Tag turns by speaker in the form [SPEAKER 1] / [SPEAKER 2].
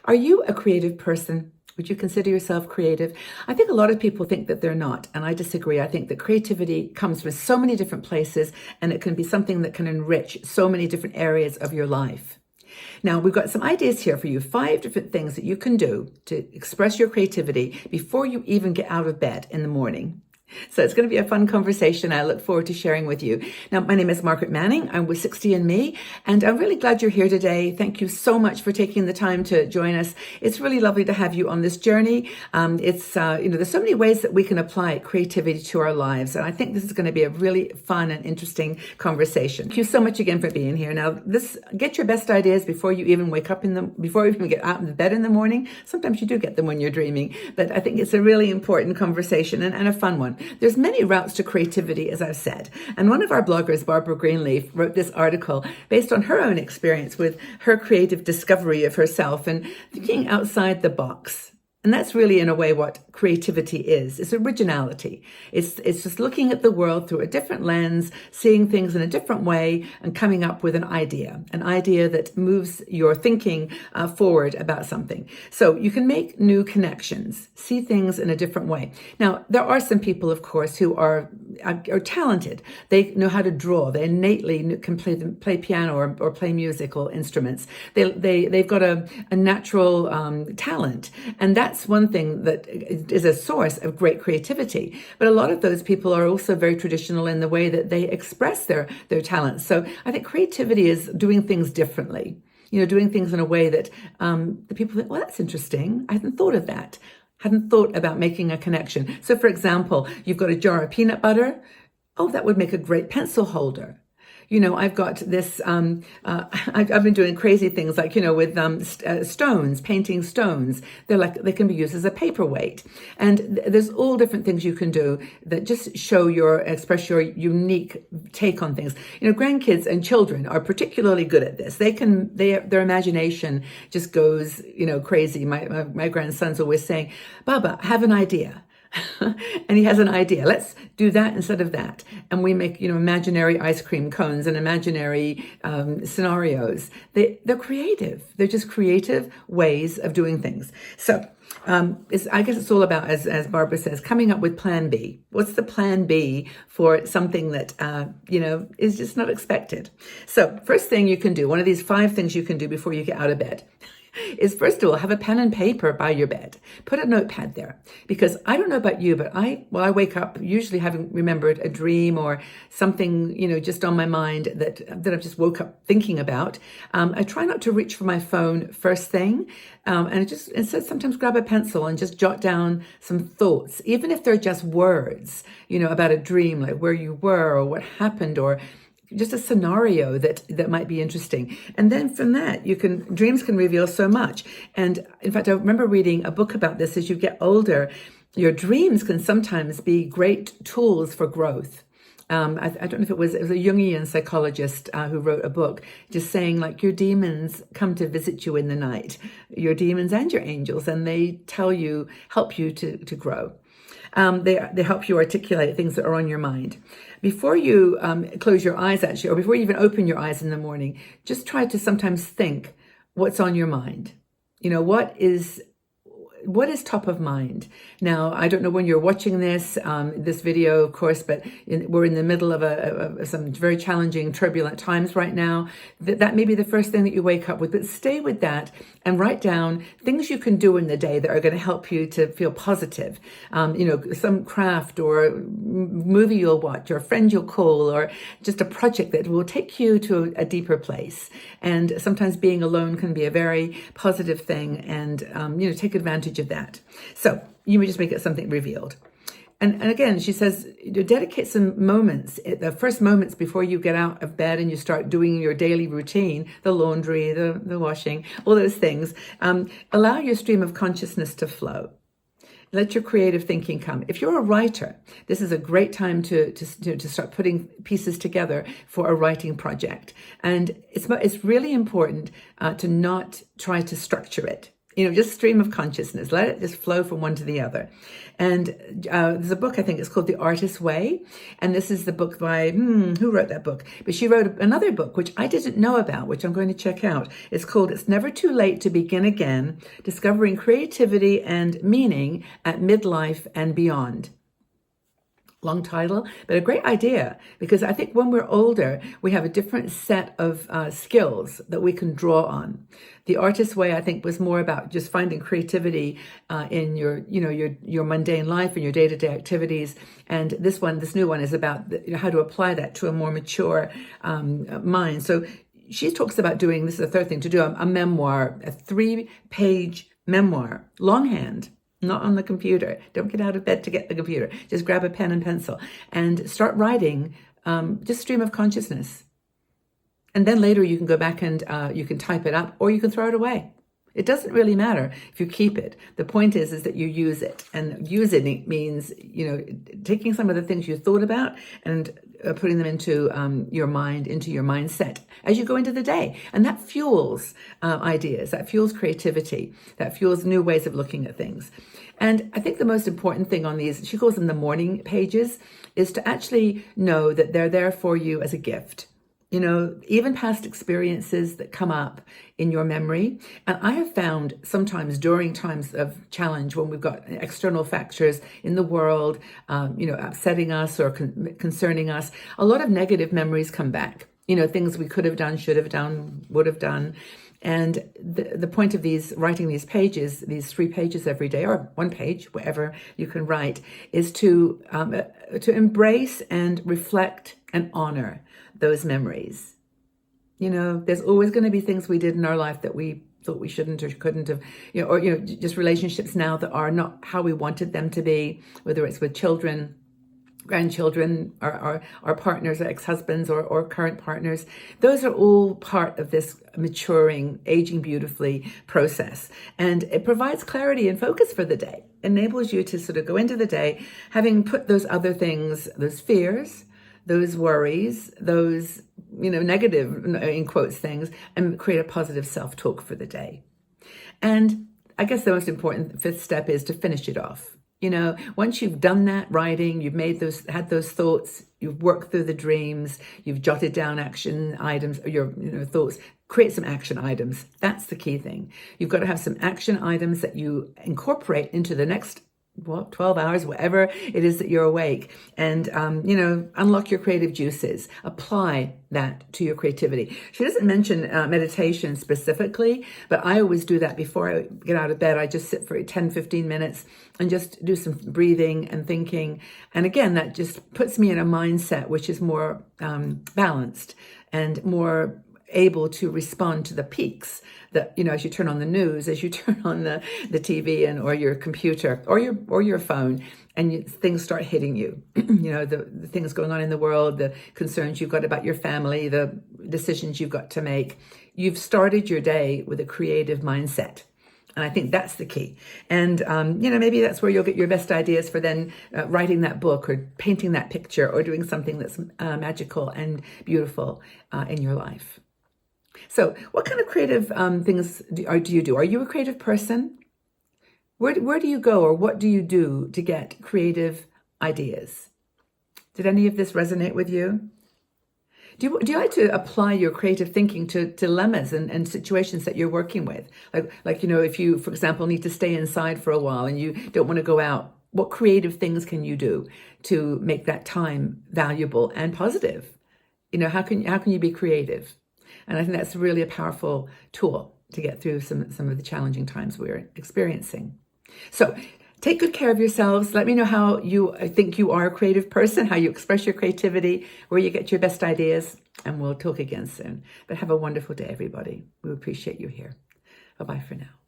[SPEAKER 1] Are you a creative person? Would you consider yourself creative? I think a lot of people think that they're not, and I disagree. I think that creativity comes from so many different places, and it can be something that can enrich so many different areas of your life. Now, we've got some ideas here for you, 5 different things that you can do to express your creativity before you even get out of bed in the morning. So it's going to be a fun conversation. I look forward to sharing with you. Now, my name is Margaret Manning. I'm with 60andMe, and I'm really glad you're here today. Thank you so much for taking the time to join us. It's really lovely to have you on this journey. There's so many ways that we can apply creativity to our lives, and I think this is going to be a really fun and interesting conversation. Thank you so much again for being here. Now, get your best ideas before you even before you even get out of bed in the morning. Sometimes you do get them when you're dreaming, but I think it's a really important conversation and a fun one. There's many routes to creativity, as I've said. And one of our bloggers, Barbara Greenleaf, wrote this article based on her own experience with her creative discovery of herself and thinking outside the box. And that's really, in a way, what creativity is. It's originality. It's just looking at the world through a different lens, seeing things in a different way, and coming up with an idea that moves your thinking forward about something. So you can make new connections, see things in a different way. Now, there are some people, of course, who are talented. They know how to draw. They innately can play piano or play musical instruments. They've got a natural talent, and that's one thing that is a source of great creativity. But a lot of those people are also very traditional in the way that they express their talents. So I think creativity is doing things differently, doing things in a way that the people think, well, that's interesting. I hadn't thought of that. Hadn't thought about making a connection. So for example, you've got a jar of peanut butter. Oh, that would make a great pencil holder. I've got this, I've been doing crazy things like, with stones, painting stones. They can be used as a paperweight. And there's all different things you can do that just express your unique take on things. Grandkids and children are particularly good at this. Their imagination just goes, crazy. My grandson's always saying, Baba, I have an idea. And he has an idea. Let's do that instead of that. And we make, imaginary ice cream cones and imaginary scenarios. They're creative. They're just creative ways of doing things. So I guess it's all about, as Barbara says, coming up with plan B. What's the plan B for something that, is just not expected? So first thing you can do, one of these 5 things you can do before you get out of bed, is first of all, have a pen and paper by your bed. Put a notepad there. Because I don't know about you, but I wake up usually having remembered a dream or something, just on my mind that I've just woke up thinking about. I try not to reach for my phone first thing. And I just instead sometimes grab a pencil and just jot down some thoughts, even if they're just words, about a dream, like where you were or what happened or just a scenario that might be interesting. And then from that, dreams can reveal so much. And in fact, I remember reading a book about this. As you get older, your dreams can sometimes be great tools for growth. I don't know if it was a Jungian psychologist who wrote a book just saying, like, your demons come to visit you in the night, your demons and your angels, and they help you to grow. They help you articulate things that are on your mind. Before you close your eyes, actually, or before you even open your eyes in the morning, just try to sometimes think what's on your mind. What is top of mind? Now, I don't know when you're watching this video, of course, but we're in the middle of some very challenging, turbulent times right now. That may be the first thing that you wake up with, but stay with that and write down things you can do in the day that are going to help you to feel positive. Some craft or movie you'll watch or a friend you'll call or just a project that will take you to a deeper place. And sometimes being alone can be a very positive thing, and, take advantage of that. So you may just make it something revealed. And again, she says, dedicate some moments, the first moments before you get out of bed and you start doing your daily routine, the laundry, the washing, all those things. Allow your stream of consciousness to flow. Let your creative thinking come. If you're a writer, this is a great time to start putting pieces together for a writing project. And it's really important to not try to structure it. Just stream of consciousness. Let it just flow from one to the other. And there's a book, I think it's called The Artist's Way. And this is the book by, who wrote that book? But she wrote another book, which I didn't know about, which I'm going to check out. It's called It's Never Too Late to Begin Again, Discovering Creativity and Meaning at Midlife and Beyond. Long title, but a great idea, because I think when we're older, we have a different set of skills that we can draw on. The Artist's Way, I think, was more about just finding creativity in your mundane life and your day-to-day activities. And this new one is about how to apply that to a more mature mind. So she talks about doing, this is the third thing, to do a memoir, a 3-page memoir, longhand. Not on the computer. Don't get out of bed to get the computer. Just grab a pen and pencil and start writing just stream of consciousness. And then later you can go back and you can type it up, or you can throw it away. It doesn't really matter if you keep it. The point is that you use it. And using it means, taking some of the things you thought about and putting them into your mind, into your mindset as you go into the day. And that fuels ideas, that fuels creativity, that fuels new ways of looking at things. And I think the most important thing on these, she calls them the morning pages, is to actually know that they're there for you as a gift. Even past experiences that come up in your memory. And I have found sometimes during times of challenge, when we've got external factors in the world, upsetting us or concerning us, a lot of negative memories come back. Things we could have done, should have done, would have done. And the point of writing these pages, these 3 pages every day, or 1 page, whatever you can write, is to embrace and reflect and honor those memories. There's always going to be things we did in our life that we thought we shouldn't or couldn't have, just relationships now that are not how we wanted them to be, whether it's with children, grandchildren, our partners, our ex-husbands, or current partners. Those are all part of this maturing, aging beautifully process. And it provides clarity and focus for the day, enables you to sort of go into the day having put those other things, those fears, those worries, those, negative, in quotes, things, and create a positive self-talk for the day. And I guess the most important 5th step is to finish it off. Once you've done that writing, you've had those thoughts, you've worked through the dreams, you've jotted down action items, your thoughts, create some action items. That's the key thing. You've got to have some action items that you incorporate into the next 12 hours, whatever it is that you're awake, and, unlock your creative juices. Apply that to your creativity. She doesn't mention meditation specifically, but I always do that before I get out of bed. I just sit for 10, 15 minutes and just do some breathing and thinking. And again, that just puts me in a mindset which is more balanced and more able to respond to the peaks that, as you turn on the news, as you turn on the TV or your computer or your phone, and things start hitting you, the things going on in the world, the concerns you've got about your family, the decisions you've got to make. You've started your day with a creative mindset. And I think that's the key. And, maybe that's where you'll get your best ideas for then writing that book or painting that picture or doing something that's magical and beautiful in your life. So what kind of creative things do you do? Are you a creative person? Where do you go, or what do you do to get creative ideas? Did any of this resonate with you? Do you like to apply your creative thinking to dilemmas and situations that you're working with? Like if you, for example, need to stay inside for a while and you don't want to go out, what creative things can you do to make that time valuable and positive? How can you be creative? And I think that's really a powerful tool to get through some of the challenging times we're experiencing. So take good care of yourselves. Let me know how you think you are a creative person, how you express your creativity, where you get your best ideas, and we'll talk again soon. But have a wonderful day, everybody. We appreciate you here. Bye-bye for now.